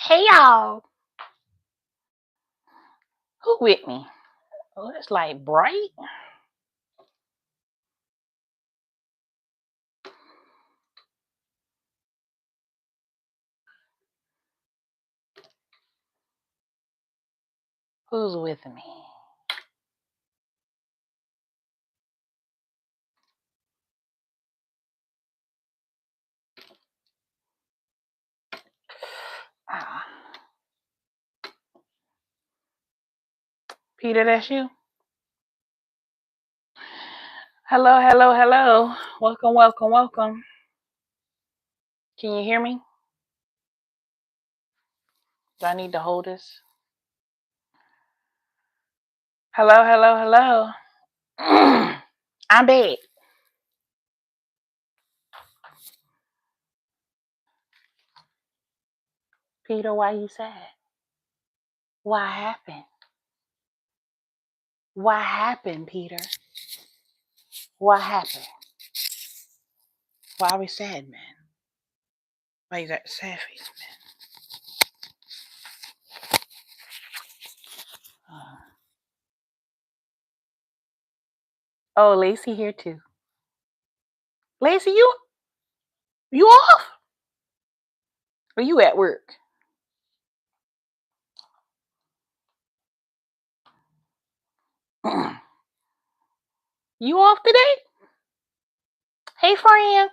Hey y'all, who with me? Oh, it's like bright. Who's with me? Ah, Peter, that's you. Hello, hello, hello. Welcome, welcome, welcome. Can you hear me? Do I need to hold this? Hello, hello, hello. I'm back. Peter, why you sad? What happened? What happened, Peter? What happened? Why are we sad, man? Why you got the sad face, man? Oh, Lacey here too. Lacey, you off? Or you at work? You off today? Hey, friend.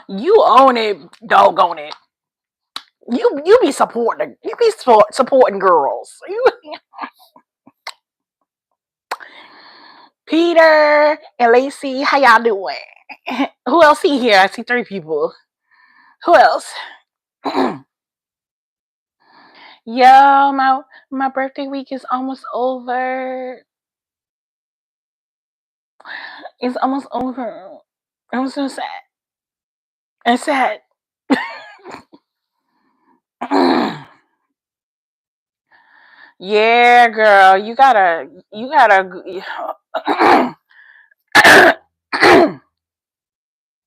You own it, doggone it. You be supporting girls. Peter and Lacey, how y'all doing? Who else see here? I see three people. Who else? Yo, my birthday week is almost over. It's almost over. I'm so sad. I'm sad. Yeah, girl, you gotta.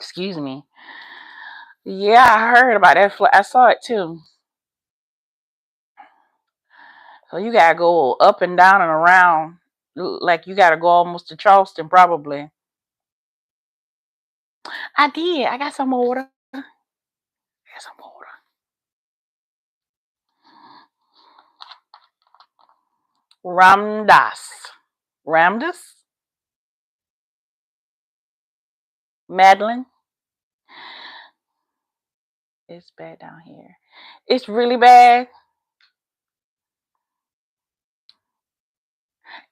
Excuse me. Yeah, I heard about that. I saw it too. So you gotta go up and down and around. Like you gotta go almost to Charleston, probably. I did. I got some water. I got some water. Ramdas. Ramdas? Madeline? It's bad down here. It's really bad.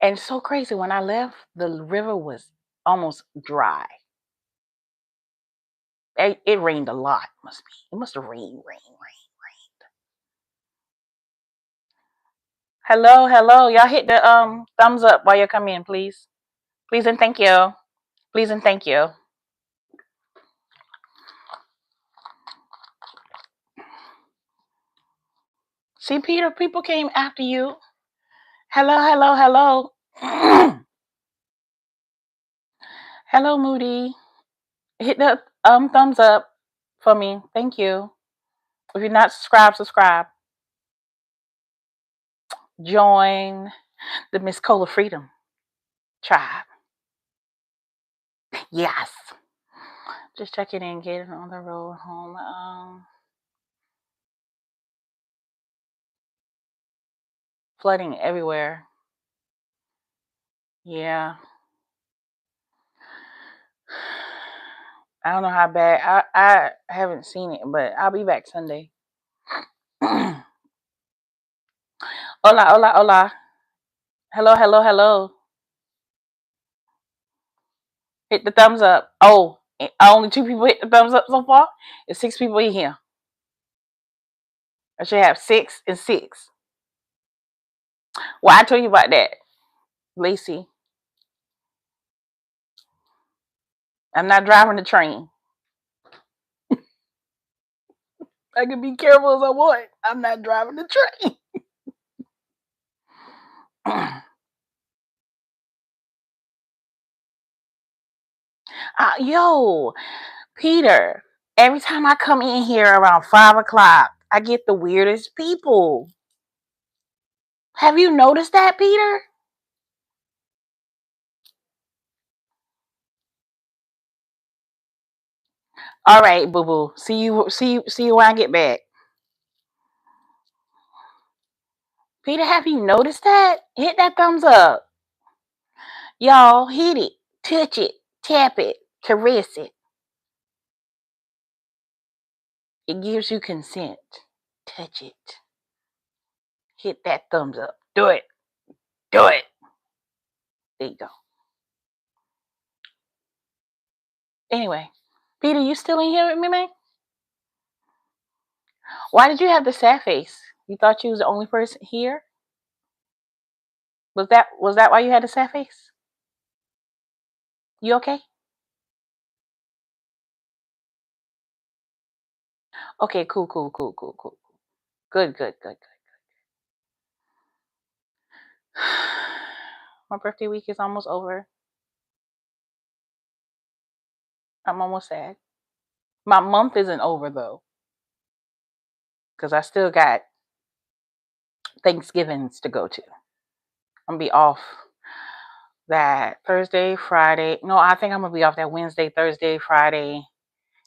And it's so crazy. When I left, the river was almost dry. It rained a lot, must be. It must have rained. Hello, hello. Y'all hit the thumbs up while you come in, please. Please and thank you. Please and thank you. See, Peter, people came after you. Hello, hello, hello. Hello, Moody. Hit the thumbs up for me. Thank you. If you're not subscribed, subscribe. Join the Miss Cola Freedom tribe. Yes. Just checking in, getting on the road home. Flooding everywhere. Yeah. I don't know how bad. I haven't seen it, but I'll be back Sunday. Hola, hola, hola. Hello, hello, hello. Hit the thumbs up. Oh, only two people hit the thumbs up so far. There's 6 people in here. I should have 6 and 6. Well, I told you about that, Lacey. I'm not driving the train. I can be careful as I want. I'm not driving the train. Yo, Peter. Every time I come in here around 5 o'clock, I get the weirdest people. Have you noticed that, Peter? All right, boo boo. See you when I get back. Peter, have you noticed that? Hit that thumbs up. Y'all, hit it. Touch it. Tap it. Caress it. It gives you consent. Touch it. Hit that thumbs up. Do it. Do it. There you go. Anyway, Peter, you still in here with me, man? Why did you have the sad face? You thought you was the only person here? Was that why you had the sad face? You okay? Okay, cool, cool, cool, cool, cool. Good, good, good, good. My birthday week is almost over. I'm almost sad. My month isn't over though, because I still got Thanksgivings to go to. I'm gonna be off that Thursday, Friday. No, I think I'm gonna be off that Wednesday, Thursday, Friday,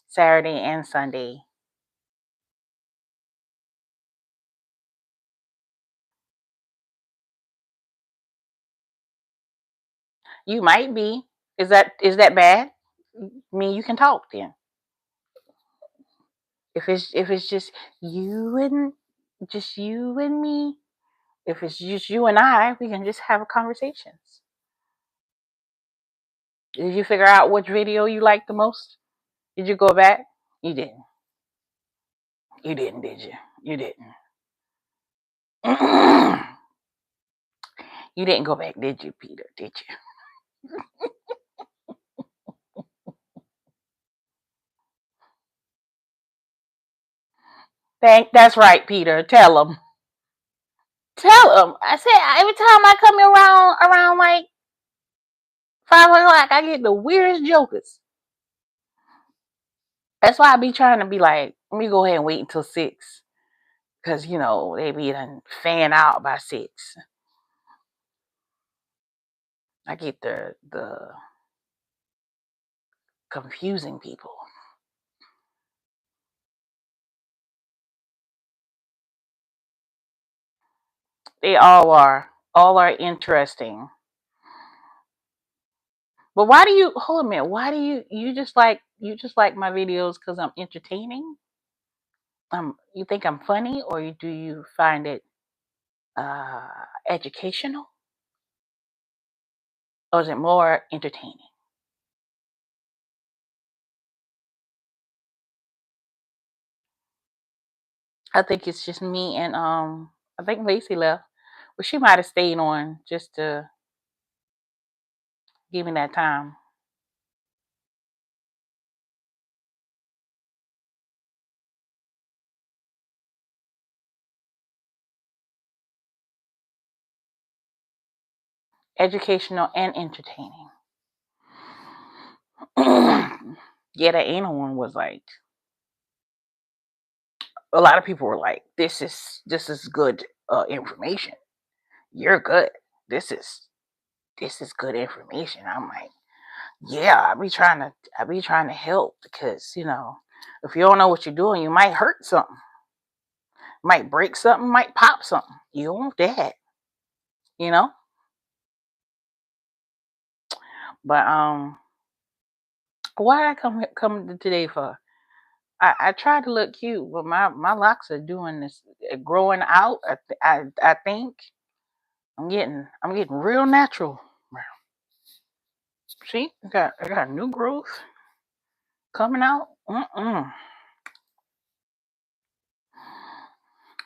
Saturday, and Sunday. You might be. Is that bad? Me, you can talk then. If it's just you and me. If it's just you and I, we can just have conversations. Did you figure out which video you liked the most? Did you go back? You didn't. You didn't, did you? You didn't. You didn't go back, did you, Peter? Did you? That's right, Peter. Tell him. Tell him. I said every time I come around like 5 o'clock, I get the weirdest jokers. That's why I be trying to be like, let me go ahead and wait until 6, because they be done fan out by 6. I get the confusing people. They all are. All are interesting. But why do you hold a minute? Why do you just like my videos because I'm entertaining? You think I'm funny, or do you find it uh educational, or is it more entertaining? I think it's just me and I think Lacey left, but she might have stayed on just to give me that time. Educational and entertaining. Yeah, the anal one was like, a lot of people were like, this is good information. You're good. This is this is good information. I'm like, yeah, I be trying to help, because if you don't know what you're doing, you might hurt something, might break something, might pop something. You don't want that, you know. But why did I come today for? I tried to look cute, but my locks are doing this, growing out. I think I'm getting real natural. See, I got new growth coming out. I'm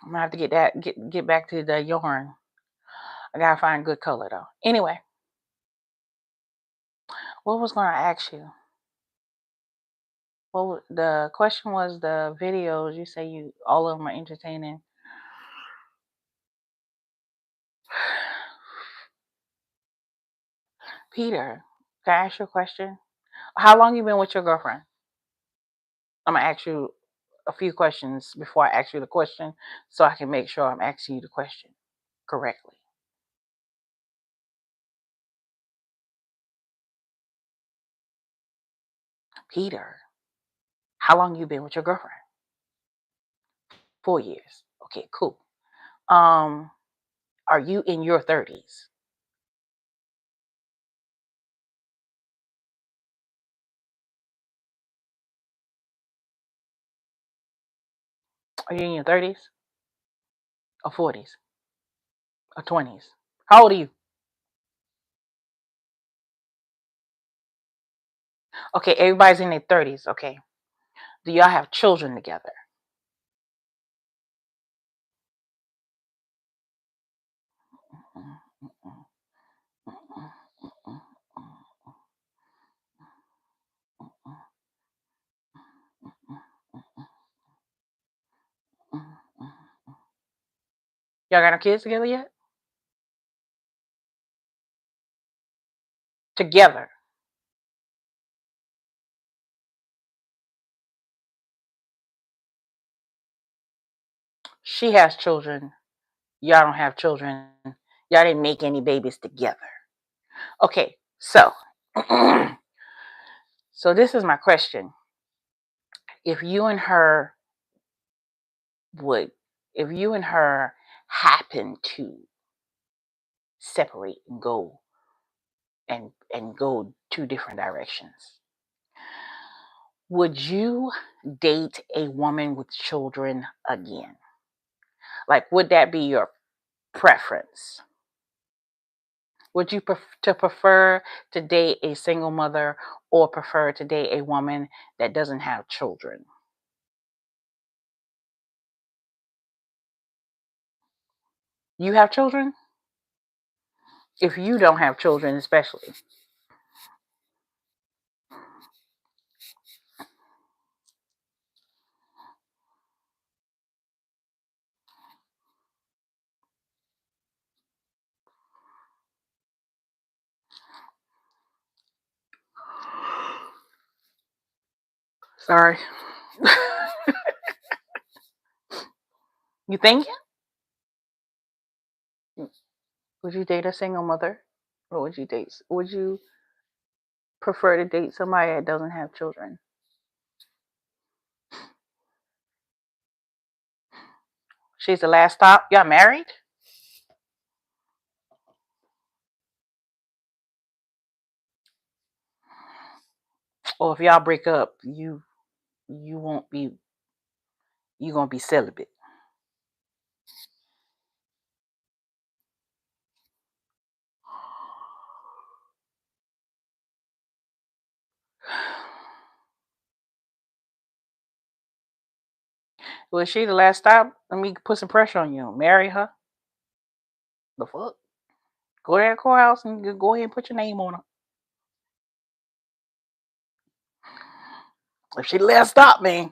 gonna have to get back to the yarn. I gotta find good color though. Anyway, what was gonna ask you? The question was the videos. You say you all of them are entertaining. Peter, can I ask you a question? How long you been with your girlfriend? I'm gonna ask you a few questions before I ask you the question, so I can make sure I'm asking you the question correctly. Peter, how long you been with your girlfriend? 4 years. Okay, cool. Um, are you in your 30s? Are you in your 30s or 40s or 20s? How old are you? Okay, everybody's in their 30s. Okay. Do y'all have children together? Y'all got no kids together yet? Together. She has children. Y'all don't have children. Y'all didn't make any babies together. Okay, so so this is my question. If you and her would if you and her happen to separate and go two different directions, would you date a woman with children again? Like, would that be your preference? Would you prefer to date a single mother or prefer to date a woman that doesn't have children? You have children? If you don't have children, especially. Sorry. You think? Would you date a single mother? Or would you prefer to date somebody that doesn't have children? She's the last stop. Y'all married? Or if y'all break up, you won't be you gonna be celibate. Well, is she the last stop? Let me put some pressure on you. Marry her? The fuck? Go to that courthouse and go ahead and put your name on her. If she the last stop, man.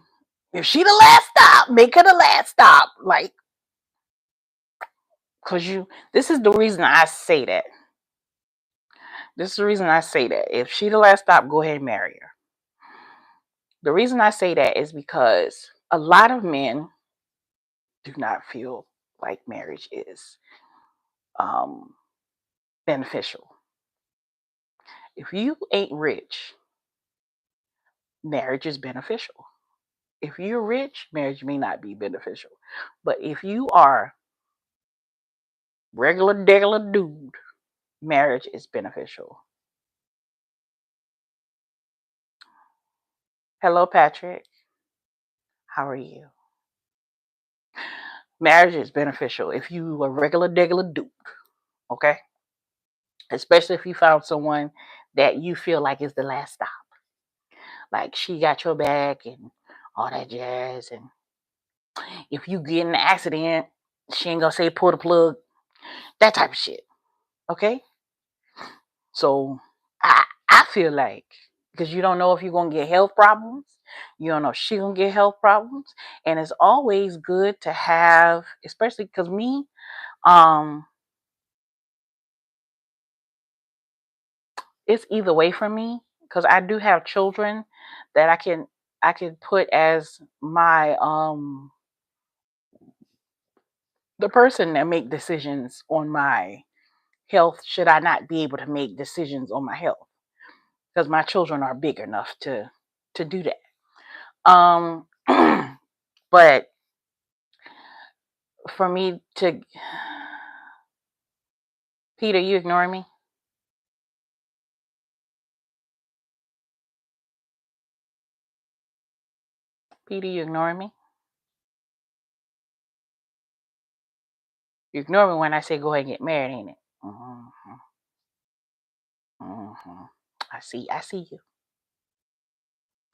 If she the last stop, make her the last stop. Like, cause this is the reason I say that. This is the reason I say that. If she the last stop, go ahead and marry her. The reason I say that is because a lot of men do not feel like marriage is um, beneficial. If you ain't rich, marriage is beneficial. If you're rich, marriage may not be beneficial. But if you are regular dude, marriage is beneficial. Hello, Patrick. How are you? Marriage is beneficial if you a regular dude, okay? Especially if you found someone that you feel like is the last stop. Like she got your back and all that jazz. And if you get in an accident, she ain't gonna say pull the plug. That type of shit. Okay? So I feel like because you don't know if you're gonna get health problems, you don't know if she gonna get health problems, and it's always good to have, especially because me, um, it's either way for me because I do have children that I can. I could put as my the person that make decisions on my health should I not be able to make decisions on my health because my children are big enough to do that. Um, but for me to Peter, you ignoring me? Peter, you ignoring me? You ignore me when I say go ahead and get married, ain't it? Hmm. I see you.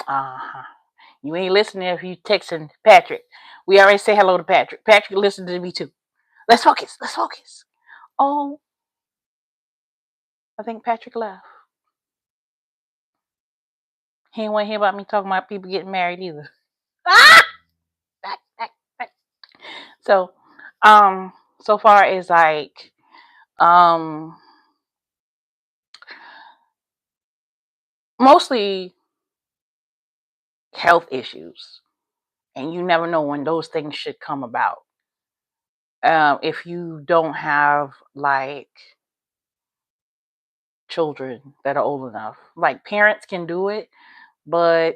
Uh-huh. You ain't listening if you texting Patrick. We already say hello to Patrick. Patrick listen to me too. Let's focus. Let's focus. Oh, I think Patrick left. He ain't want to hear about me talking about people getting married either. Ah! Back, back, back. So, um, so far as like, um, mostly health issues, and you never know when those things should come about. If you don't have like children that are old enough, like parents can do it, but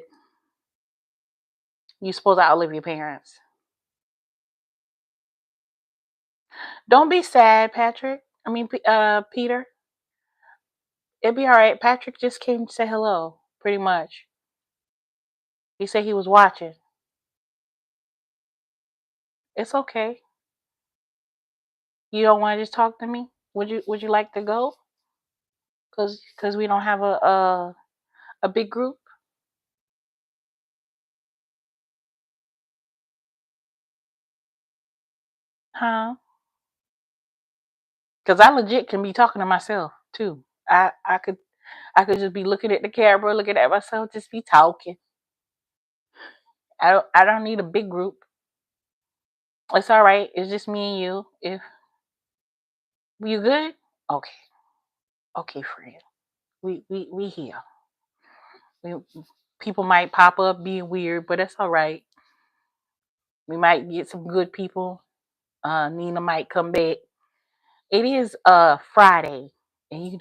you supposed to outlive your parents. Don't be sad, Patrick. I mean, Peter. It'll be all right. Patrick just came to say hello, pretty much. He said he was watching. It's okay. You don't want to just talk to me? Would you like to go? Cause we don't have a big group, huh? Cause I legit can be talking to myself too. I could just be looking at the camera, looking at myself, just be talking. I don't need a big group. It's all right. It's just me and you. If you good, okay, okay, friend. We here. We, people might pop up being weird, but that's all right. We might get some good people. Nina might come back. It is Friday, and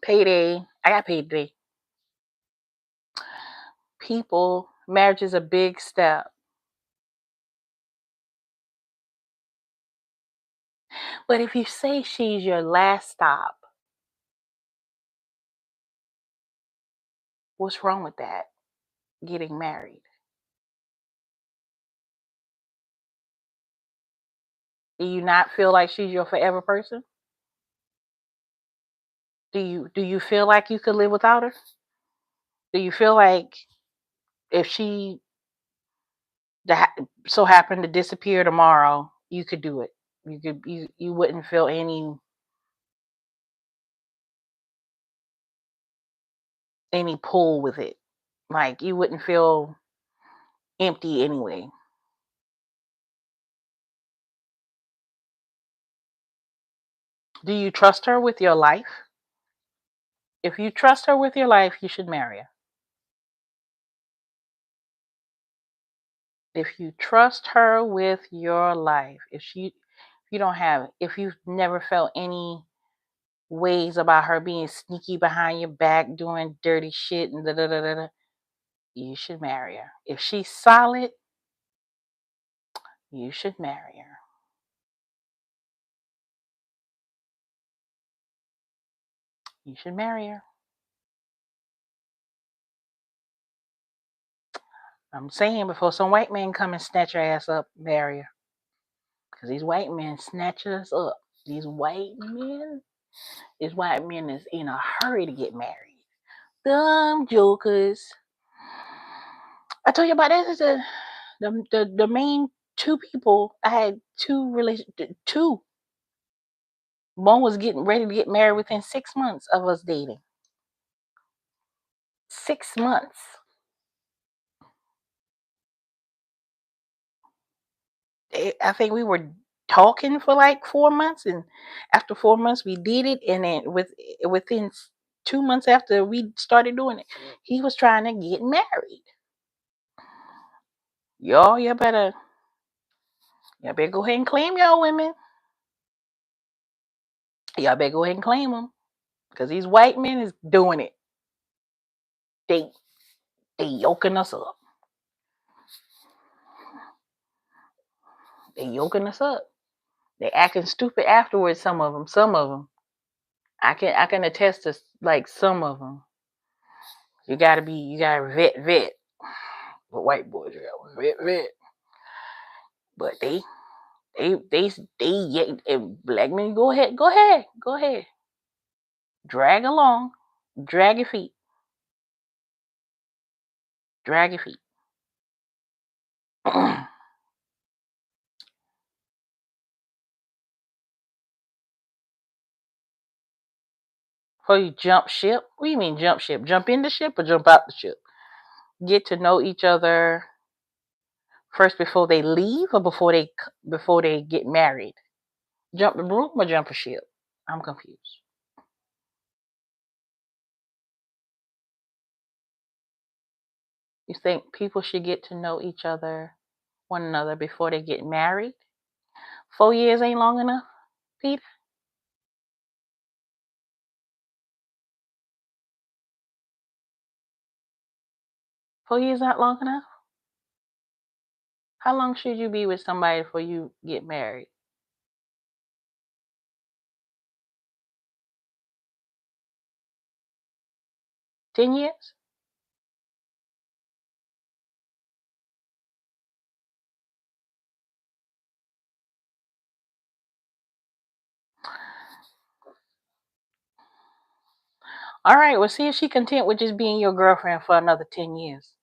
payday. I got paid today. People, marriage is a big step. But if you say she's your last stop, what's wrong with that? Getting married. Do you not feel like she's your forever person? Do you feel like you could live without her? Do you feel like if she so happened to disappear tomorrow, you could do it? You wouldn't feel any pull with it. Like you wouldn't feel empty anyway. Do you trust her with your life? If you trust her with your life, you should marry her. If you trust her with your life, if you don't have, if you've never felt any ways about her being sneaky behind your back, doing dirty shit and da da da da, you should marry her. If she's solid, you should marry her. You should marry her. I'm saying before some white man come and snatch your ass up, marry her. Because these white men snatch us up. These white men, these white men is in a hurry to get married. Dumb jokers. I told you about this. The main two people I had two. One was getting ready to get married within 6 months of us dating. 6 months. I think we were talking for like 4 months, and after 4 months we did it, and then within 2 months after we started doing it, he was trying to get married. Y'all better go ahead and claim y'all women. Y'all better go ahead and claim them, because these white men is doing it. They yoking us up. They yoking us up. They acting stupid afterwards. Some of them. I can attest to like some of them. You gotta vet. But white boys, you gotta vet. But they black men, go ahead. Drag along. Drag your feet. Before you jump ship? What do you mean jump ship? Jump in the ship or jump out the ship? Get to know each other first before they leave, or before they get married? Jump the broom or jump a ship? I'm confused. You think people should get to know one another before they get married? 4 years ain't long enough, Peter? 4 years not long enough? How long should you be with somebody before you get married? 10 years? All right, well, see if she content with just being your girlfriend for another 10 years.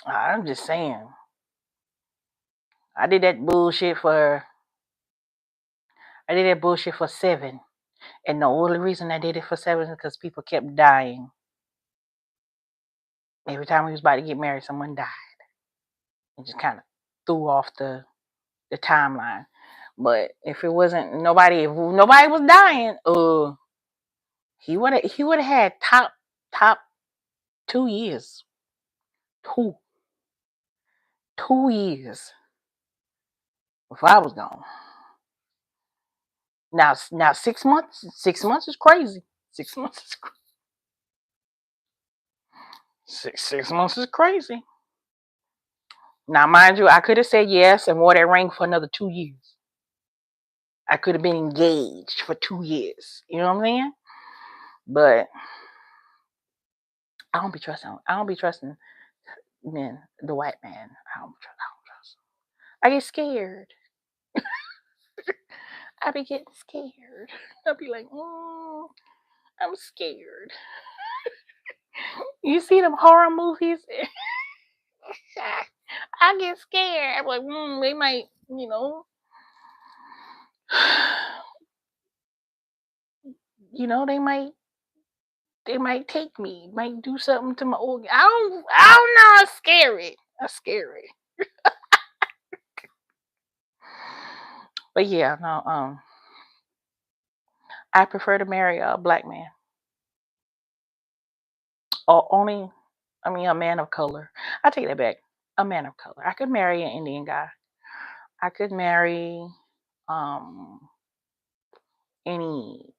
I'm just saying. I did that bullshit for 7. And the only reason I did it for 7 is because people kept dying. Every time we was about to get married, someone died. It just kind of threw off the timeline. But if nobody was dying, he would have had top 2 years. 2 years if I was gone. Now 6 months. 6 months is crazy. 6 months is crazy. 6 months is crazy. Now, mind you, I could have said yes and wore that ring for another 2 years. I could have been engaged for 2 years. You know what I'm saying? But I don't be trusting men, the white man. I don't trust. I get scared. I be getting scared. I'll be like, I'm scared. You see them horror movies? I get scared. I'm like, they might, they might take me, might do something to my organ. I don't know. I'm scary. But yeah, no. I prefer to marry a black man, or a man of color. I take that back. A man of color. I could marry an Indian guy. I could marry um any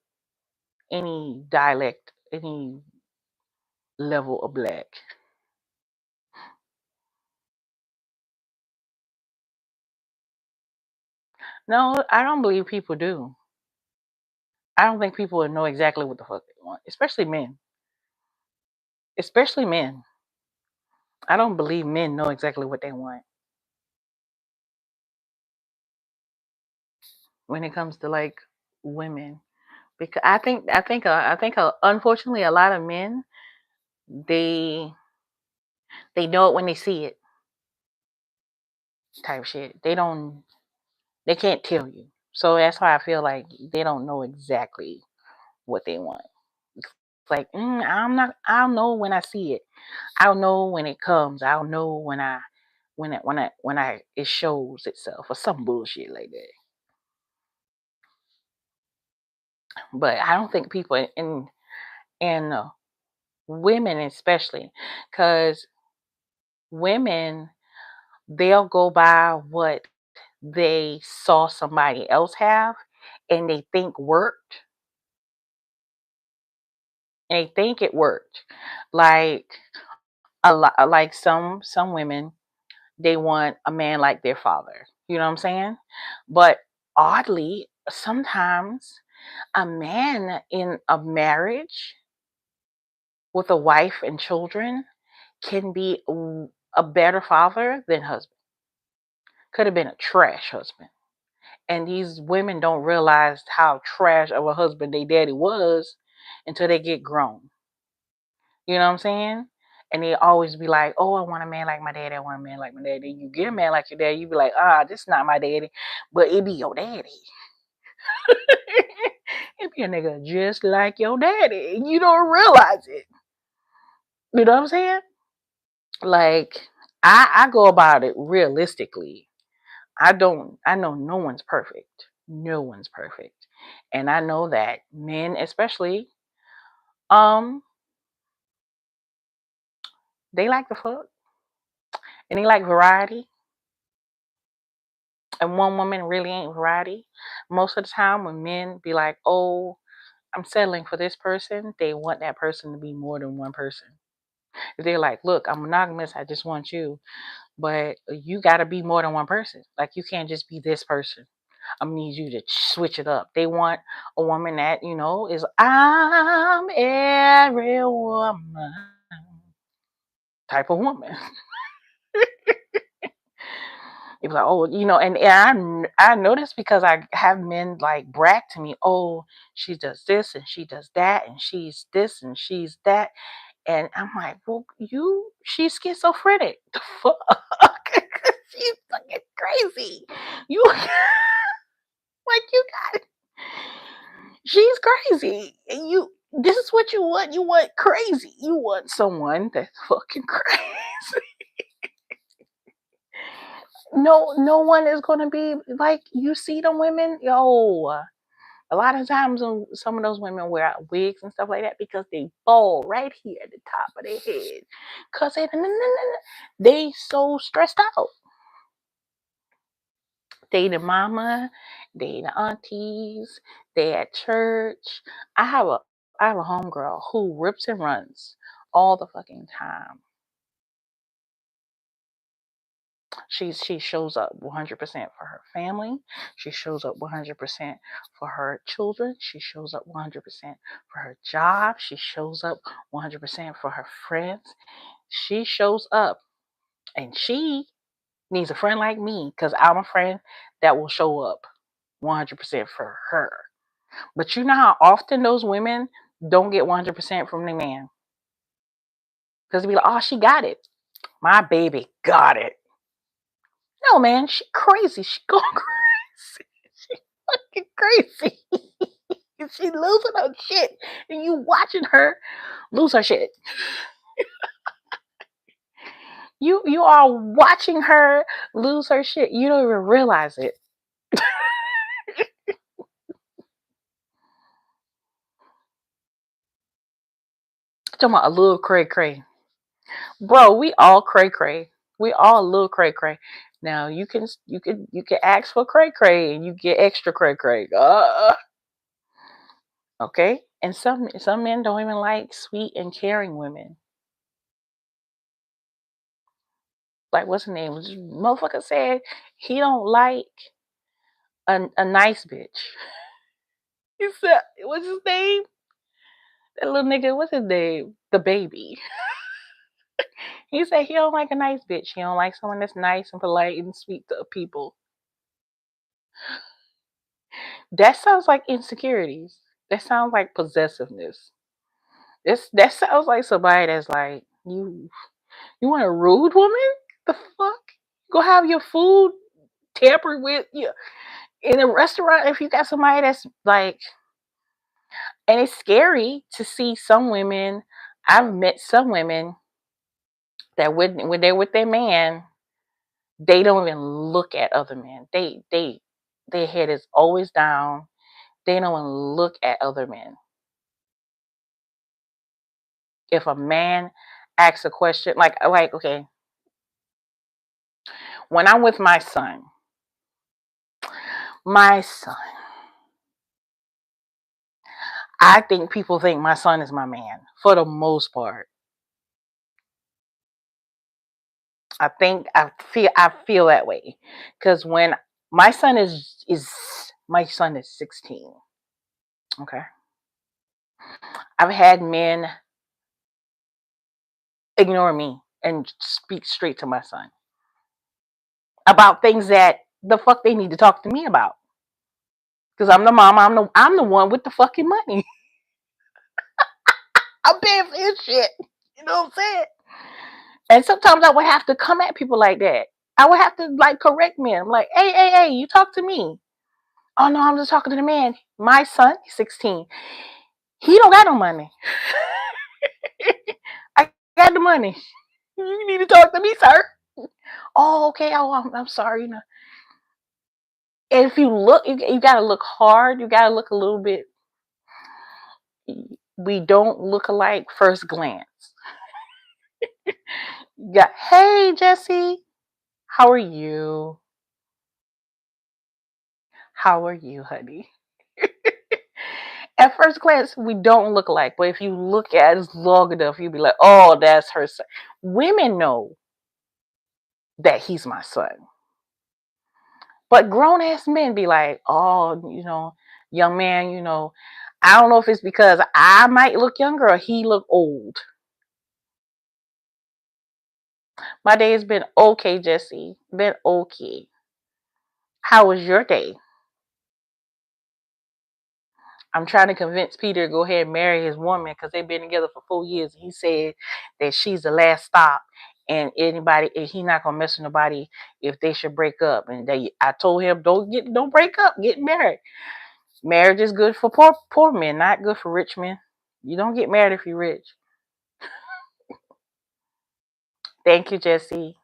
dialect, any level of black. No, I don't believe people do. I don't think people would know exactly what the fuck they want, especially men. Especially men. I don't believe men know exactly what they want when it comes to like women, because unfortunately a lot of men, they know it when they see it, type shit. They can't tell you. So that's why I feel like they don't know exactly what they want. It's like, I'll know when I see it. I'll know when it comes. I'll know when I when it shows itself or some bullshit like that. But I don't think people in women especially, because women, they'll go by what they saw somebody else have and they think worked, and they think it worked. Like a lot, like some women, they want a man like their father. You know what I'm saying? But oddly, sometimes a man in a marriage with a wife and children can be a better father than husband. Could have been a trash husband. And these women don't realize how trash of a husband their daddy was until they get grown. You know what I'm saying? And they always be like, "Oh, I want a man like my daddy. I want a man like my daddy." You get a man like your daddy, you be like, "This is not my daddy," but it be your daddy. It be a nigga just like your daddy. And you don't realize it. You know what I'm saying? Like, I go about it realistically. I know no one's perfect. No one's perfect. And I know that men especially, um, they like the fuck and they like variety. And one woman really ain't variety. Most of the time when men be like, "Oh, I'm settling for this person," they want that person to be more than one person. If they're like, "Look, I'm monogamous, I just want you," but you gotta be more than one person. Like, you can't just be this person. I need you to switch it up. They want a woman that, is I'm every woman type of woman. You're like, "Oh, I notice because I have men like brag to me, oh, she does this and she does that and she's this and she's that." And I'm like, well, she's schizophrenic. The fuck? She's fucking crazy. You like you got she's crazy. And this is what you want. You want crazy. You want someone that's fucking crazy. No one is gonna be like you see them women, yo. A lot of times some of those women wear wigs and stuff like that because they bald right here at the top of their head. Cause they so stressed out. They the mama, they the aunties, they at church. I have a I have a homegirl who rips and runs all the fucking time. She shows up 100% for her family. She shows up 100% for her children. She shows up 100% for her job. She shows up 100% for her friends. She shows up, and she needs a friend like me because I'm a friend that will show up 100% for her. But you know how often those women don't get 100% from the man? Because they be like, "Oh, she got it. My baby got it." No, man, she crazy. She going crazy. She fucking crazy. She losing her shit, and you watching her lose her shit. You are watching her lose her shit. You don't even realize it. Talking about a little cray cray, bro. We all cray cray. We all a little cray cray. Now you can ask for cray cray and you get extra cray cray. Okay. And some men don't even like sweet and caring women. Like what's his name? This motherfucker said he don't like a nice bitch. He said, what's his name? That little nigga, what's his name? The baby. He said he don't like a nice bitch. He don't like someone that's nice and polite and sweet to people. That sounds like insecurities. That sounds like possessiveness. That sounds like somebody that's like, you want a rude woman? The fuck? Go have your food tampered with you in a restaurant if you got somebody that's like, and it's scary to see some women. I've met some women that when they're with their man, They don't even look at other men. Their head is always down. They don't even look at other men. If a man asks a question, like okay, when I'm with my son, I think people think my son is my man for the most part. I feel that way because when my son is 16. Okay, I've had men ignore me and speak straight to my son about things that the fuck they need to talk to me about. Because I'm the mom, I'm the one with the fucking money. I'm paying for his shit. You know what I'm saying? And sometimes I would have to come at people like that. I would have to like correct me. I'm like, hey, you talk to me. Oh no, I'm just talking to the man. My son, he's 16. He don't got no money. I got the money. You need to talk to me, sir. Oh, okay. Oh, I'm sorry. You know. And if you look, you gotta look hard. You gotta look a little bit. We don't look alike first glance. Yeah. Hey, Jesse. How are you? How are you, honey? At first glance, we don't look alike, but if you look at us long enough, you'll be like, "Oh, that's her son." Women know that he's my son, but grown ass men be like, "Oh, young man, I don't know if it's because I might look younger or he look old." My day has been okay, Jesse. Been okay. How was your day? I'm trying to convince Peter to go ahead and marry his woman because they've been together for 4 years. He said that she's the last stop, and he not gonna mess with nobody if they should break up. And I told him, don't break up, get married. Marriage is good for poor men, not good for rich men. You don't get married if you're rich. Thank you, Jesse.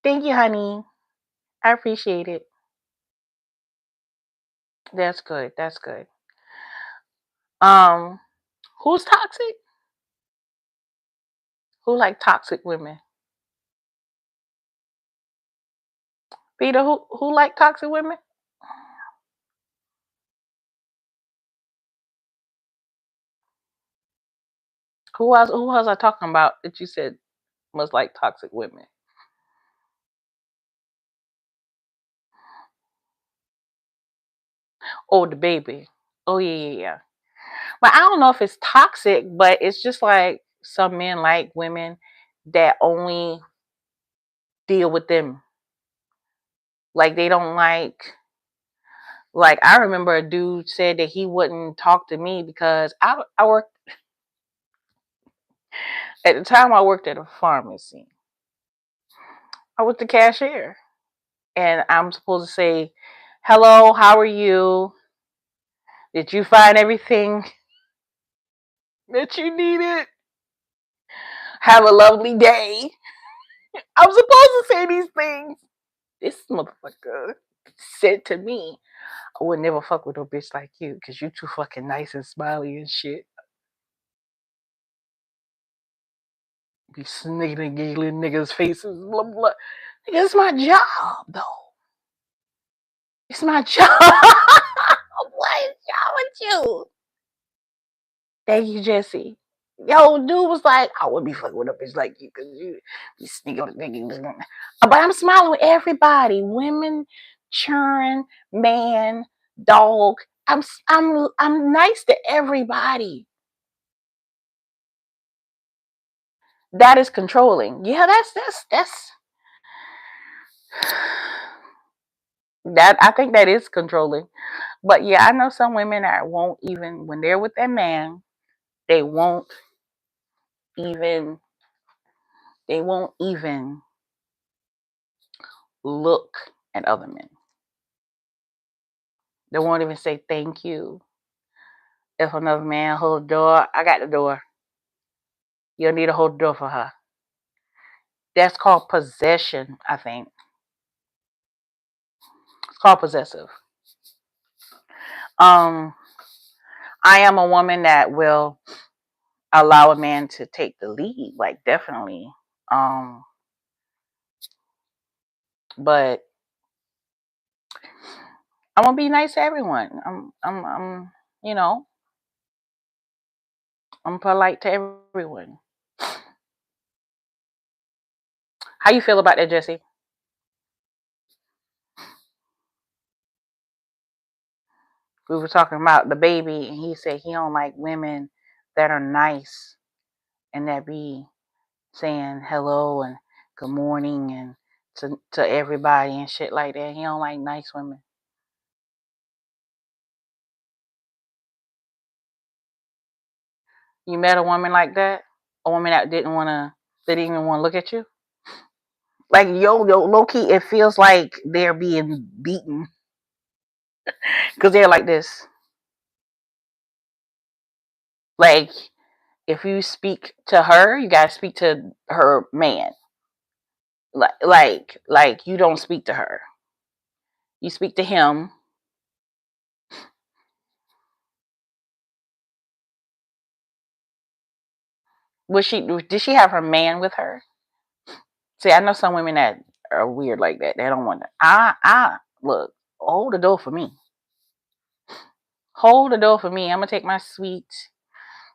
Thank you, honey. I appreciate it. That's good. That's good. Um, who's toxic? Who like toxic women? Peter, who like toxic women? Who else I talking about that you said must like toxic women? Oh, the baby. Oh yeah. But I don't know if it's toxic, but it's just like some men like women that only deal with them. Like they don't like I remember a dude said that he wouldn't talk to me because I worked at the time I worked at a pharmacy. I was the cashier. And I'm supposed to say, "Hello, how are you? Did you find everything that you needed? Have a lovely day." I'm supposed to say these things. This motherfucker said to me, "I would never fuck with a bitch like you because you too fucking nice and smiley and shit. Be sniggling, giggling niggas' faces, blah blah." It's my job, though. It's my job. What is wrong with you? Thank you, Jesse. Yo, dude was like, "I would be fucking with a bitch like you because you be sneaking. But I'm smiling with everybody, women, churn, man, dog. I'm nice to everybody. That is controlling. Yeah, that's that. I think that is controlling. But yeah, I know some women that won't even when they're with that man, they won't even they won't even look at other men. They won't even say thank you. If another man hold the door, I got the door. You don't need to hold the door for her. That's called possession, I think. It's called possessive. Um, I am a woman that will allow a man to take the lead, like definitely. Um, but I'm gonna be nice to everyone. You know, I'm polite to everyone. How you feel about that, Jesse? We were talking about the baby, and he said he don't like women that are nice and that be saying hello and good morning and to everybody and shit like that. He don't like nice women. You met a woman like that? A woman that didn't even want to look at you? Like yo, low key, it feels like they're being beaten because they're like this. Like if you speak to her, you gotta speak to her man. Like you don't speak to her. You speak to him. Did she have her man with her? See, I know some women that are weird like that. They don't want to. I look. Hold the door for me. Hold the door for me. I'm gonna take my sweet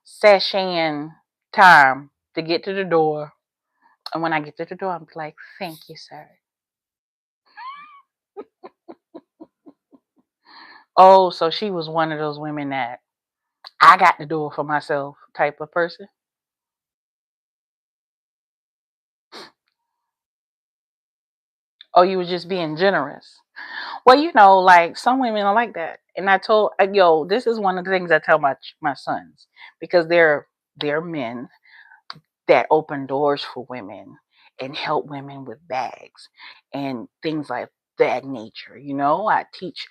sashaying time to get to the door. And when I get to the door, I'm like, "Thank you, sir." Oh, so she was one of those women that I got the door for myself type of person. Oh, you were just being generous. Well, like some women are like that. And I told, yo, this is one of the things I tell my sons because they're men that open doors for women and help women with bags and things like that nature. I teach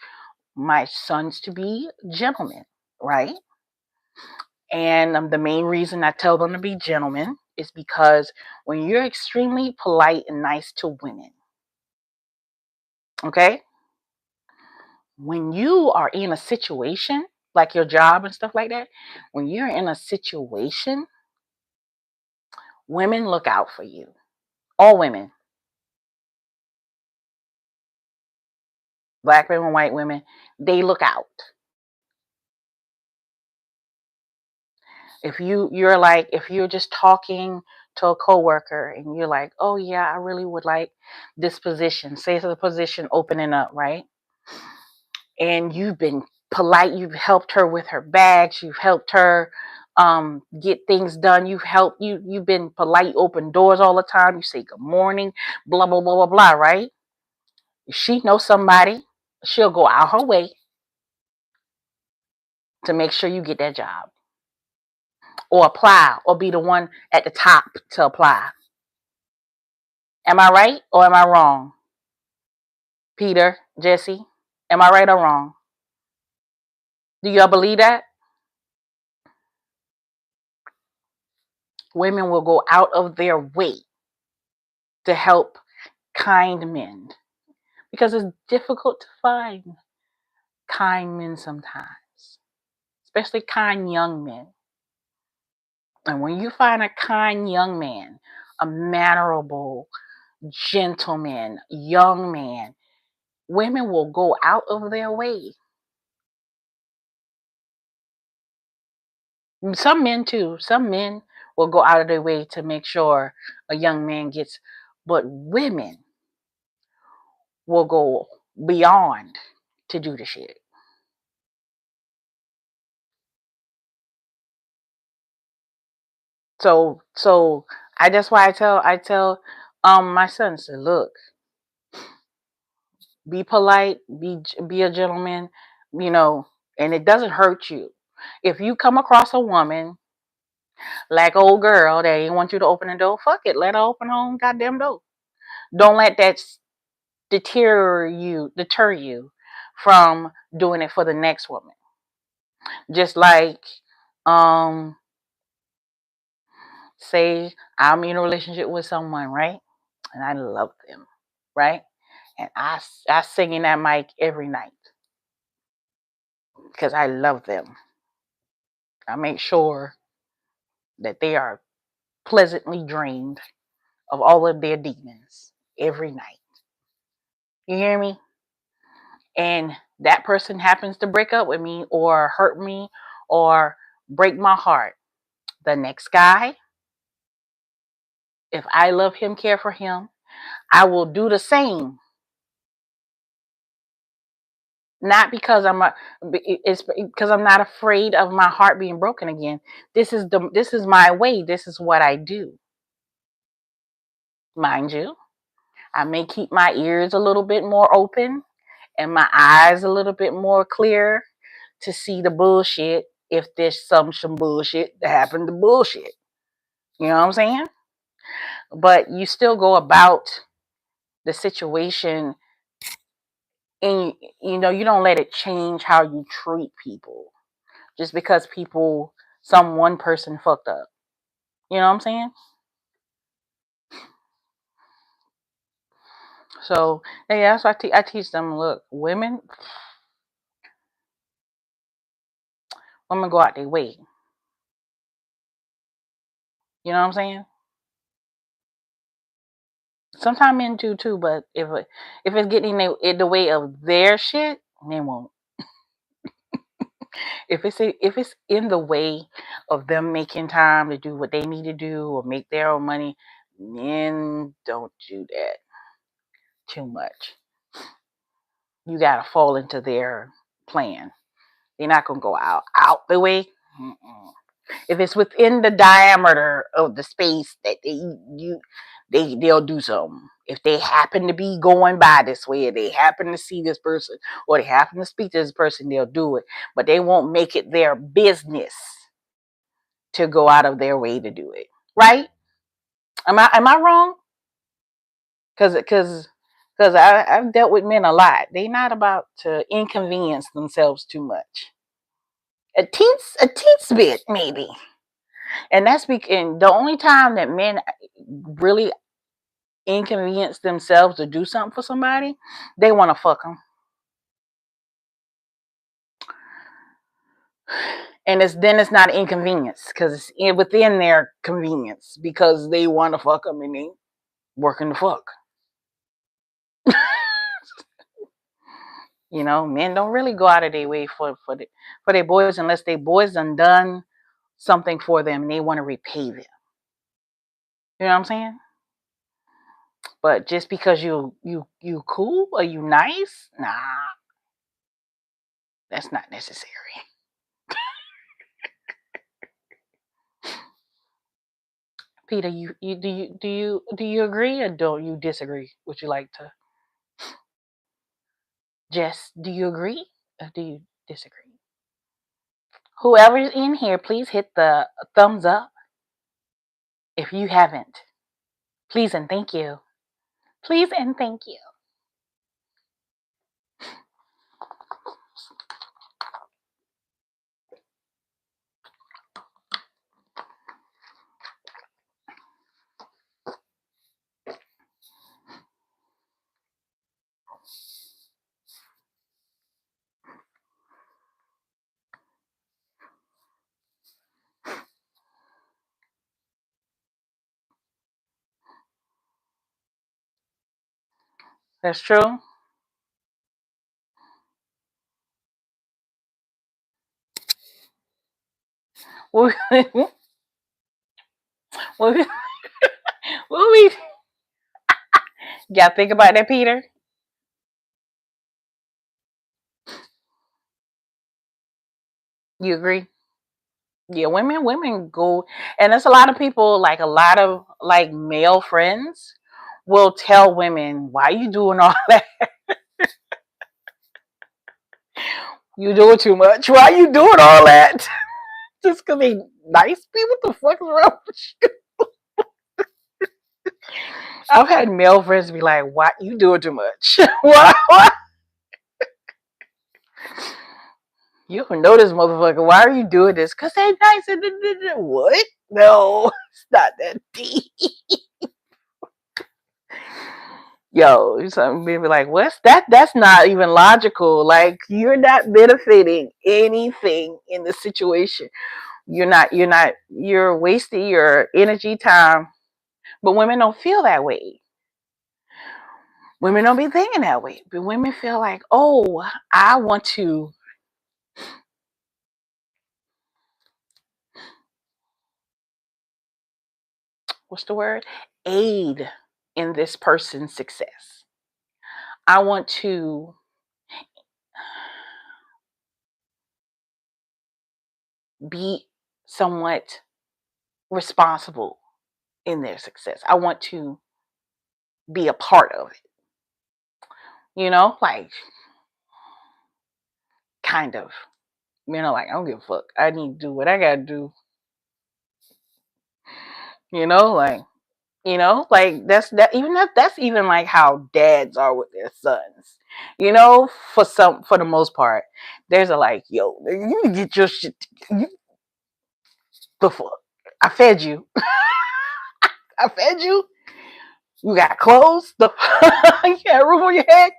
my sons to be gentlemen, right? And the main reason I tell them to be gentlemen is because when you're extremely polite and nice to women, okay, when you are in a situation like your job and stuff like that, when you're in a situation, women look out for you. All women, black women, white women, they look out. If you're just talking to a coworker and you're like, oh yeah, I really would like this position. Say it's a position opening up, right? And you've been polite, you've helped her with her bags, you've helped her get things done, you've been polite, open doors all the time, you say good morning, blah blah blah blah blah, right? If she knows somebody, she'll go out her way to make sure you get that job or apply or be the one at the top to apply. Am I right or am I wrong? Peter, Jesse, am I right or wrong? Do y'all believe that? Women will go out of their way to help kind men because it's difficult to find kind men sometimes, especially kind young men. And when you find a kind young man, a mannerable, gentleman, young man, women will go out of their way. Some men too. Some men will go out of their way to make sure a young man gets, but women will go beyond to do the shit. So I that's why I tell my son, say, look, be polite, be a gentleman, you know, and it doesn't hurt you. If you come across a woman like old girl that ain't want you to open the door, fuck it, let her open her own goddamn door. Don't let that deter you from doing it for the next woman. Just like um say I'm in a relationship with someone, right? and I love them, right? And I sing in that mic every night because I love them. I make sure that they are pleasantly drained of all of their demons every night. You hear me? And that person happens to break up with me or hurt me or break my heart. The next guy, if I love him, care for him, I will do the same. Not because it's because I'm not afraid of my heart being broken again. This is my way. This is what I do. Mind you, I may keep my ears a little bit more open and my eyes a little bit more clear to see the bullshit if there's some bullshit that happened to bullshit. You know what I'm saying? But you still go about the situation and you don't let it change how you treat people just because some one person fucked up. You know what I'm saying? So yeah, that's why I teach them. Look, women go out their way. You know what I'm saying? Sometimes men do too, but if it's getting in the way of their shit, men won't. If it's in the way of them making time to do what they need to do or make their own money, men don't do that too much. You gotta fall into their plan. They're not gonna go out the way. Mm-mm. If it's within the diameter of the space that they'll do something. If they happen to be going by this way, or they happen to see this person, or they happen to speak to this person, they'll do it. But they won't make it their business to go out of their way to do it. Right? Am I wrong? Because I've dealt with men a lot. They're not about to inconvenience themselves too much. A teens bit maybe. And that's because the only time that men really inconvenience themselves to do something for somebody, they want to fuck them. And it's not an inconvenience because it's within their convenience because they want to fuck them and they working the fuck. Men don't really go out of their way for their boys unless their boys done something for them and they want to repay them. You know what I'm saying? But just because you cool or you nice, nah, that's not necessary. Peter, do you agree or don't you disagree? Would you like to? Jess, do you agree or do you disagree? Whoever's in here, please hit the thumbs up if you haven't. Please and thank you. Please and thank you. That's true. What we, what we gotta think about that, Peter? You agree? Yeah, women go, and there's a lot of people, like a lot of like male friends, will tell women, "Why you doing all that? You doing too much. Why you doing all that? Just because they nice people? What the fuck is wrong with you?" I've had male friends be like, "Why you doing too much? Why? You don't know this motherfucker. Why are you doing this? Because they nice." What? No, it's not that deep. Yo, some people be like, what's that? That's not even logical. Like, you're not benefiting anything in the situation. You're wasting your energy, time. But women don't feel that way. Women don't be thinking that way. But women feel like, oh, I want to, what's the word? Aid in this person's success. I want to be somewhat responsible in their success. I want to be a part of it. Like, kind of. Like, I don't give a fuck. I need to do what I gotta do. Like, like that's even like how dads are with their sons. For the most part, there's a like, yo, you need to get your shit. The fuck, I fed you. I fed you. You got clothes. You got a roof on your head.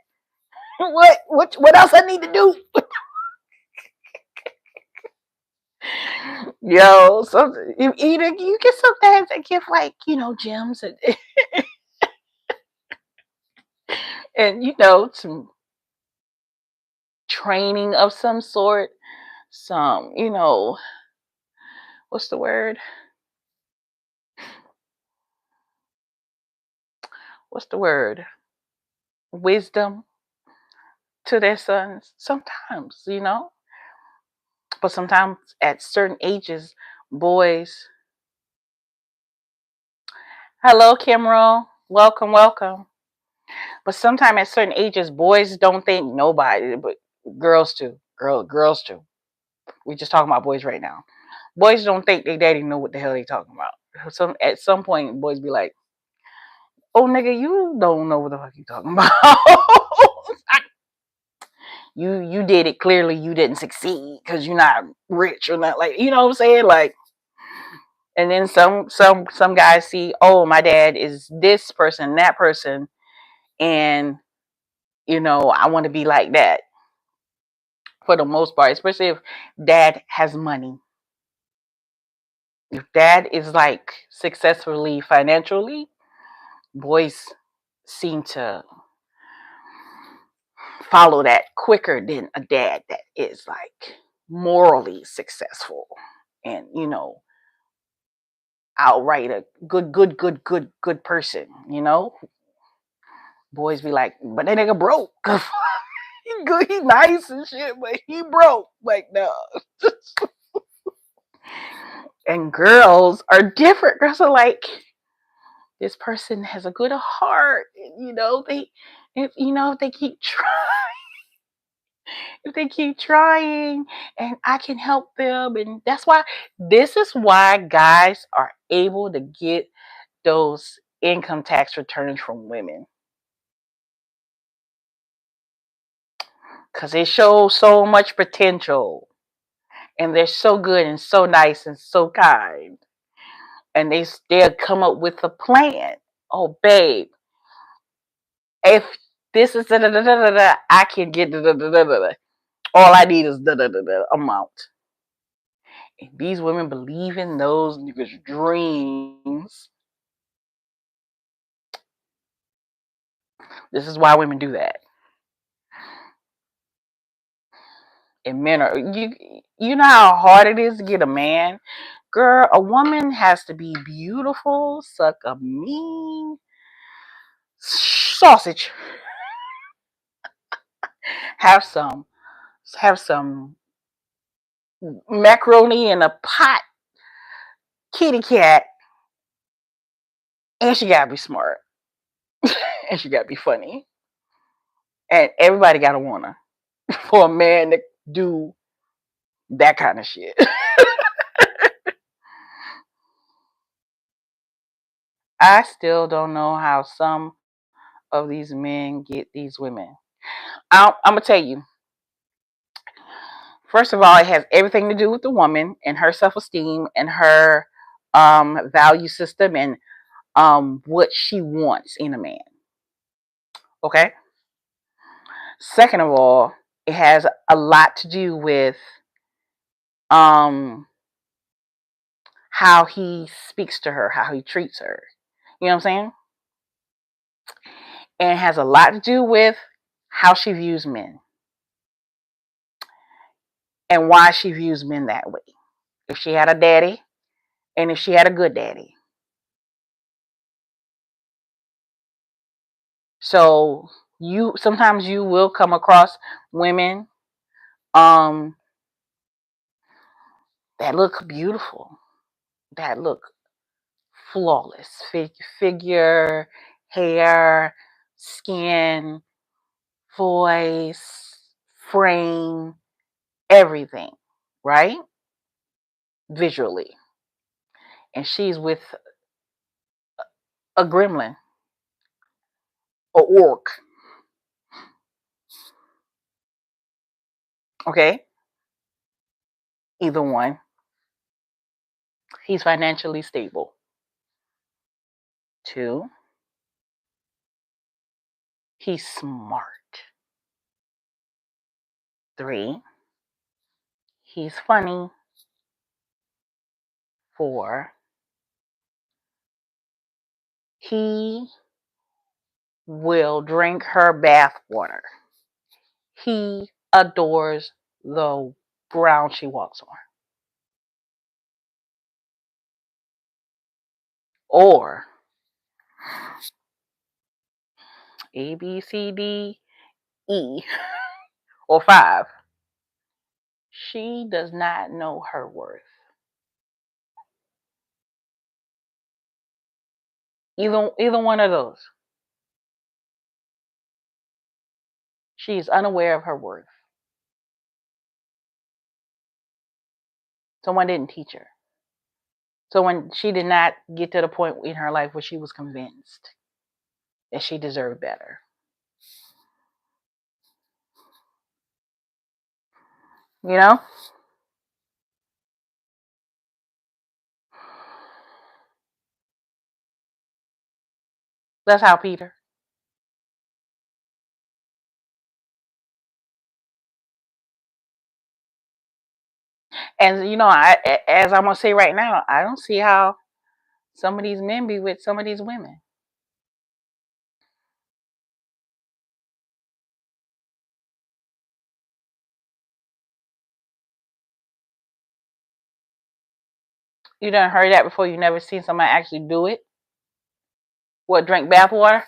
What else I need to do? Yo, so you get some dads that give like gems and some training of some sort, some what's the word? What's the word? Wisdom to their sons. Sometimes, but sometimes at certain ages, boys. Hello, Kimro. Welcome, welcome. But sometimes at certain ages, boys don't think nobody, but girls too. Girls too. We just talking about boys right now. Boys don't think they daddy know what the hell they talking about. At some point, boys be like, "Oh, nigga, you don't know what the fuck you talking about. You did it. Clearly, you didn't succeed because you're not rich or not. Like, you know what I'm saying? Like, and then some guys see, oh, my dad is this person, that person, and I want to be like that. For the most part, especially if dad has money. If dad is like successfully financially, boys seem to follow that quicker than a dad that is like morally successful and outright a good person. Boys be like, but that nigga broke. He good, he nice and shit, but he broke. Like, no. And girls are different. Girls are like, this person has a good heart. If they keep trying, if they keep trying, and I can help them, and this is why guys are able to get those income tax returns from women, because they show so much potential, and they're so good and so nice and so kind, and they'll come up with a plan. Oh, babe, if this is I can get all I need is amount. And these women believe in those niggas' dreams. This is why women do that. And men are you know how hard it is to get a man? Girl, a woman has to be beautiful, suck a mean sausage, have some have some macaroni in a pot, kitty cat, and she gotta be smart. And she gotta be funny. And everybody gotta want her for a man to do that kind of shit. I still don't know how some of these men get these women. I'm gonna tell you. First of all, it has everything to do with the woman and her self-esteem and her value system and what she wants in a man. Okay. Second of all, it has a lot to do with um how he speaks to her, how he treats her. You know what I'm saying? And it has a lot to do with how she views men and why she views men that way. If she had a daddy and if she had a good daddy. So you sometimes you will come across women um that look beautiful, that look flawless, figure, hair, skin, voice, frame, everything, right? Visually. And she's with a gremlin, a orc, okay? Either one. He's financially stable. Two, he's smart. Three, he's funny. Four, he will drink her bath water. He adores the ground she walks on. Or A, B, C, D, E, or five, she does not know her worth. Either one of those. She is unaware of her worth. Someone didn't teach her. So when she did not get to the point in her life where she was convinced that she deserved better. You know? That's how Peter. And as I'm gonna say right now, I don't see how some of these men be with some of these women. You done heard that before? You never seen somebody actually do it? What, drink bathwater?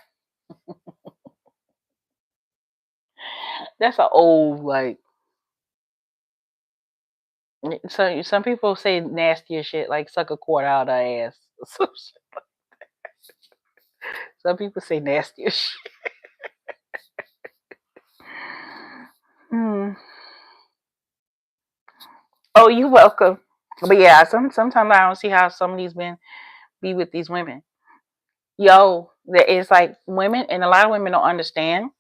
That's an old like. So some people say nastier shit like suck a quarter out of her ass. Some people say nastier shit. Hmm. Oh, you welcome. But yeah, sometimes I don't see how some of these men be with these women. Yo, it's like women, and a lot of women don't understand.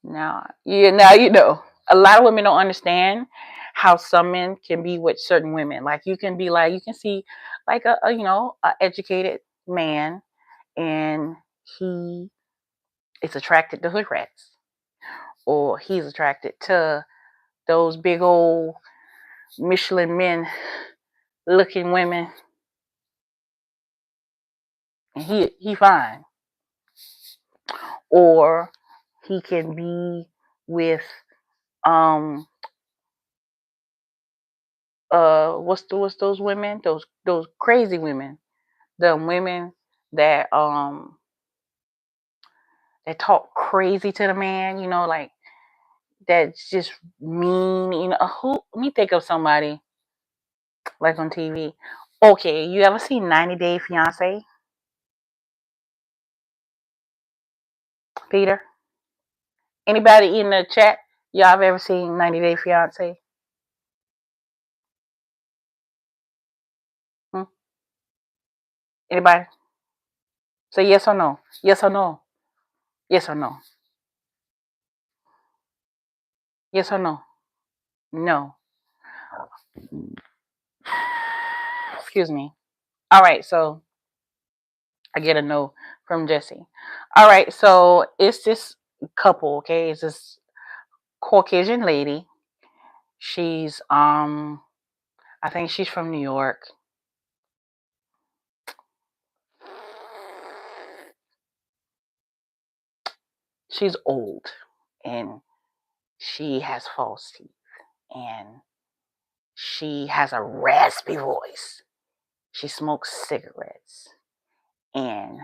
Now you know. A lot of women don't understand how some men can be with certain women. Like you can be like you can see like a educated man, and he is attracted to hood rats, or he's attracted to those big old Michelin men looking women, and he fine. Or he can be with um what's those women, those crazy women, the women that that talk crazy to the man, like that's just mean. Who? Let me think of somebody like on TV. Okay, you ever seen 90 Day Fiance, Peter? Anybody in the chat? Y'all have ever seen 90 Day Fiance? Hmm? Anybody? Say yes or no. Yes or no. Yes or no. Yes or no. No. Excuse me. All right, so I get a no from Jesse. All right, so it's this couple, okay? It's this Caucasian lady. She's I think she's from New York. She's old and she has false teeth and she has a raspy voice. She smokes cigarettes and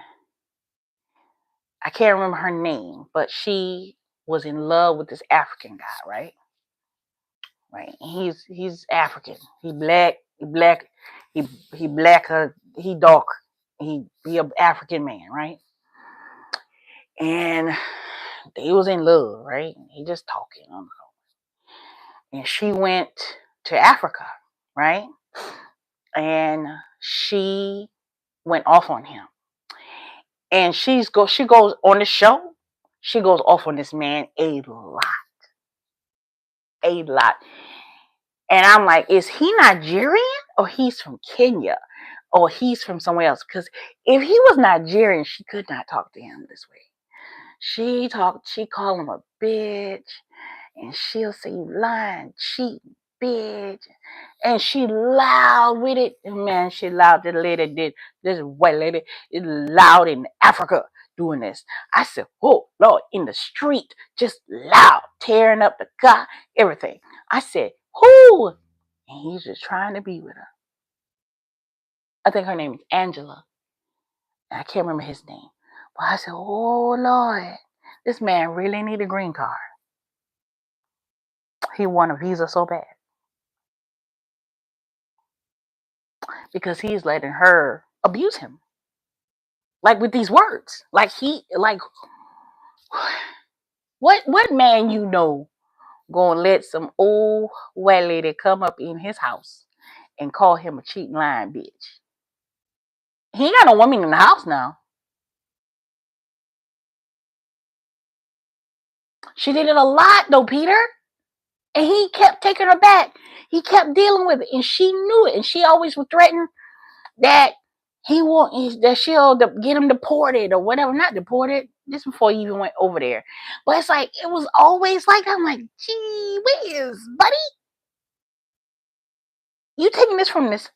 I can't remember her name, but she was in love with this African guy, right? Right. He's African. He he black he dark. He a African man, right? And they was in love, right? He just talking on the phone. And she went to Africa, right? And she went off on him. And she goes on the show, she goes off on this man a lot. And I'm like, is he Nigerian or he's from Kenya or he's from somewhere else? Because if he was Nigerian, she could not talk to him this way. She called him a bitch, and she'll say you lying, cheating, bitch. And she loud with it. Man, she loud. The lady did, this white lady is loud in Africa doing this. I said, oh Lord, in the street, just loud, tearing up the car, everything. I said, who? And he's just trying to be with her. I think her name is Angela. I can't remember his name. But I said, oh Lord, this man really need a green card. He want a visa so bad because he's letting her abuse him, like with these words. Like what man you know gonna let some old white lady come up in his house and call him a cheating lying bitch? He ain't got no woman in the house now. She did it a lot though, Peter. And he kept taking her back. He kept dealing with it, and she knew it. And she always would threaten that that she'll get him deported or whatever. Not deported. This before he even went over there. But it's like it was always like I'm like, gee whiz, buddy, you taking this from this?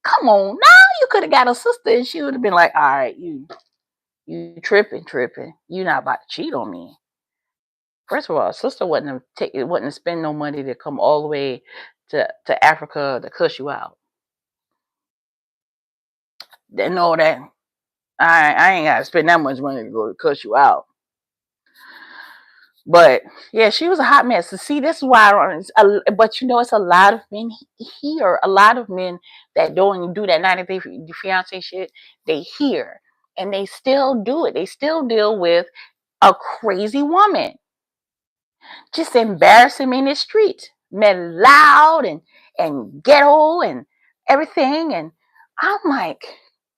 Come on, now you could have got a sister, and she would have been like, all right, you tripping. You not about to cheat on me. First of all, a sister wouldn't spend no money to come all the way to Africa to cuss you out. They know that I ain't gotta spend that much money to go to cuss you out. But yeah, she was a hot mess. So see, this is why but you know, it's a lot of men here, a lot of men that don't do that 90 Day Fiance shit. They hear and they still do it. They still deal with a crazy woman, just embarrassing me in the street, men loud and ghetto and everything. And I'm like,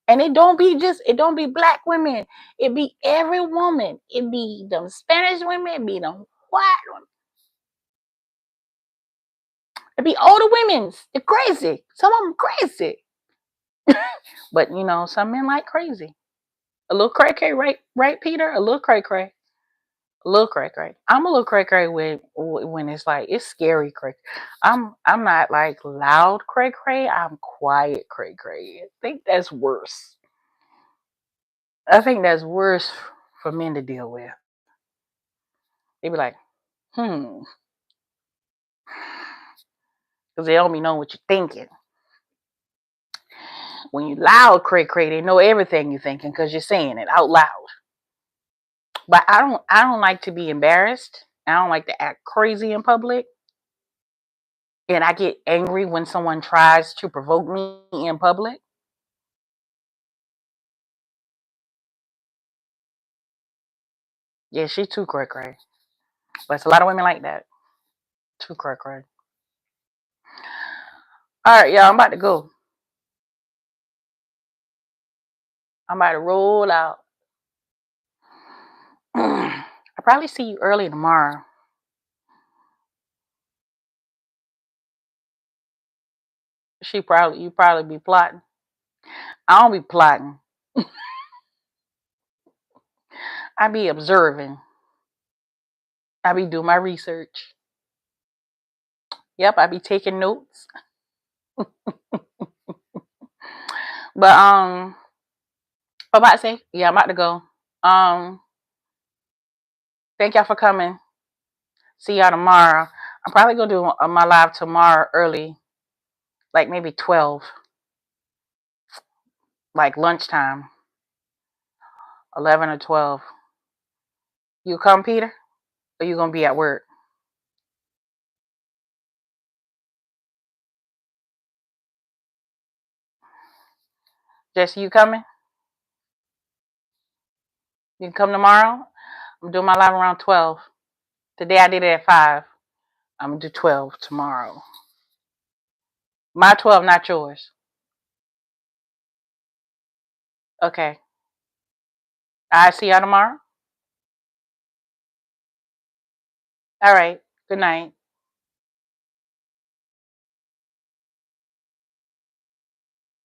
and it don't be black women. It be every woman. It be them Spanish women. It be them white women. It be older women. They're crazy. Some of them crazy. But you know, some men like crazy. A little cray cray, right, Peter? A little cray cray. A little cray cray. I'm a little cray cray when it's like it's scary cray. I'm not like loud cray cray. I'm quiet cray cray. I think that's worse. I think that's worse for men to deal with. They be like, because they don't be know what you're thinking. When you loud cray cray, they know everything you're thinking because you're saying it out loud. But I don't like to be embarrassed. I don't like to act crazy in public. And I get angry when someone tries to provoke me in public. Yeah, she too cray cray. But it's a lot of women like that. Too cray cray. All right, y'all, I'm about to go. I'm about to roll out. I'll probably see you early tomorrow. You probably be plotting. I don't be plotting. I be observing. I be doing my research. Yep, I be taking notes. But what about to say? Yeah, I'm about to go. Thank y'all for coming. See y'all tomorrow. I'm probably gonna do my live tomorrow early, like maybe 12, like lunchtime, 11 or 12. You come, Peter, or you gonna be at work? Jesse, you coming? You can come tomorrow. I'm doing my live around 12. Today I did it at 5. I'm gonna do 12 tomorrow. My 12, not yours. Okay. I see y'all tomorrow. All right. Good night.